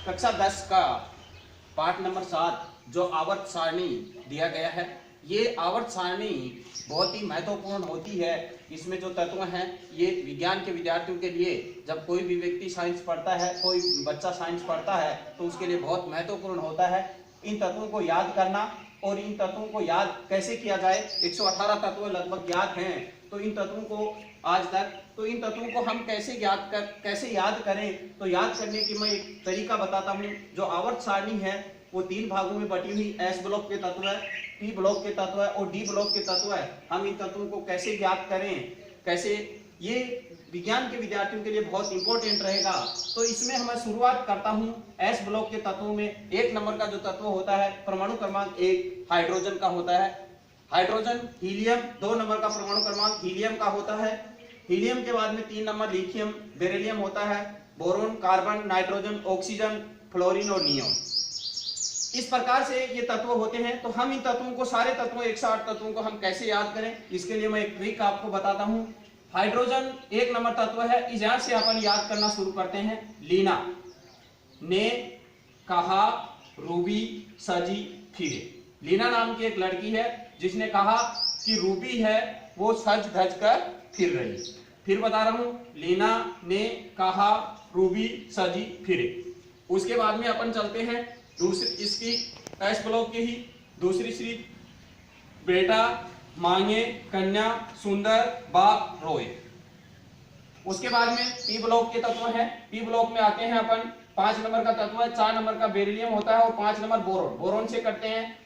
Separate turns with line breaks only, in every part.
कक्षा 10 का पाठ नंबर 7 जो आवर्त सारणी दिया गया है, ये आवर्त सारणी बहुत ही महत्वपूर्ण होती है। इसमें जो तत्व हैं ये विज्ञान के विद्यार्थियों के लिए, जब कोई भी व्यक्ति साइंस पढ़ता है, कोई बच्चा साइंस पढ़ता है तो उसके लिए बहुत महत्वपूर्ण होता है इन तत्वों को याद करना। और इन तत्वों को याद कैसे किया जाए, 118 तत्व लगभग याद हैं, तो इन तत्वों को आज तक, तो इन तत्वों को हम कैसे याद करें, तो याद करने की मैं एक तरीका बताता हूँ। जो आवर्त सारणी है वो 3 भागों में बटी हुई एस ब्लॉक के तत्व है, पी ब्लॉक के तत्व है और डी ब्लॉक के तत्व है। हम इन तत्वों को कैसे याद करें, कैसे, ये विज्ञान के विद्यार्थियों के लिए बहुत इंपॉर्टेंट रहेगा। तो इसमें मैं शुरुआत करता हूं एस ब्लॉक के तत्वों में। 1 नंबर का जो तत्व होता है परमाणु क्रमांक 1 हाइड्रोजन का होता है। Hydrogen, helium. 2 नंबर का परमाणु क्रमांक हीलियम का होता है। हीलियम के बाद में 3 नंबर लिथियम, बेरिलियम होता है। Boron, carbon, nitrogen, oxygen, fluorine और नियोन। इस प्रकार से ये तत्व होते हैं। तो हम इन तत्वों को, सारे तत्वों 108 तत्वों को हम कैसे याद करें, इसके लिए मैं एक ट्रिक आपको बताता हूं। हाइड्रोजन 1 नंबर तत्व है, इस यहां से अपन याद करना शुरू करते हैं। लीना, ने, कहा, रूबी, सजी, फिरे। लीना नाम की एक लड़की है जिसने कहा कि रूबी है वो सज धज कर फिर रही। फिर बता रहा हूं, लीना ने कहा, रूबी, सजी, फिरे। उसके बाद में अपन चलते हैं दूसरी, इसकी एस ब्लॉक की ही दूसरी श्री, बेटा, मांगे, कन्या, सुंदर, बाप, रोए। उसके बाद में पी ब्लॉक के तत्व हैं। पी ब्लॉक में आते हैं अपन, 5 नंबर का तत्व है, 4 नंबर का बेरिलियम होता है और 5 नंबर बोरोन। बोरोन से करते हैं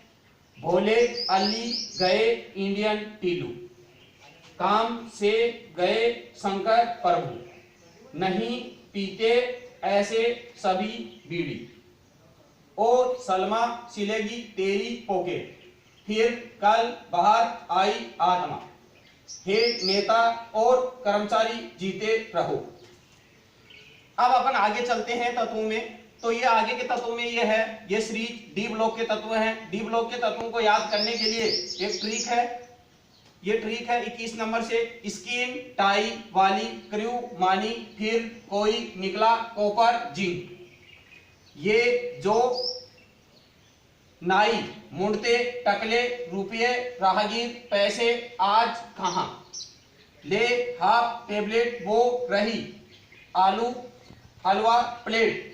भोले, अली, गए, इंडियन, टीलू। काम से गए, शंकर, प्रभु। नहीं पीते ऐसे सभी बीड़ी। और सलमा सिलेगी तेरी पॉकेट। फिर कल बाहर आई आत्मा। हे नेता और कर्मचारी जीते रहो। अब अपन आगे चलते हैं तत्वों में। तो ये आगे के तत्वों में ये है, ये श्री डी ब्लॉक के तत्व हैं। डी ब्लॉक के तत्वों को याद करने के लिए एक ट्रिक है। ये ट्रिक है 21 नंबर से, स्किन, टाई, वाली, क्रू, मानी, फिर कोई, निकला, कॉपर, जिंक। ये जो नाई, मुंडते, टकले, रुपये, राहगीर, पैसे, आज, कहां, ले, हाफ, टेबलेट, वो, रही, आलू, हलवा, प्लेट,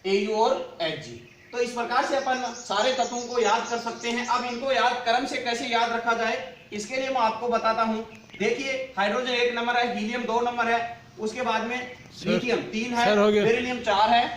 एयू और एच जी। तो इस प्रकार से अपन सारे तत्वों को याद कर सकते हैं। अब इनको याद क्रम से कैसे याद रखा जाए, इसके लिए मैं आपको बताता हूं। देखिए, हाइड्रोजन 1 नंबर है, हीलियम 2 नंबर है, उसके बाद में लिथियम 3 है, बेरिलियम 4 है,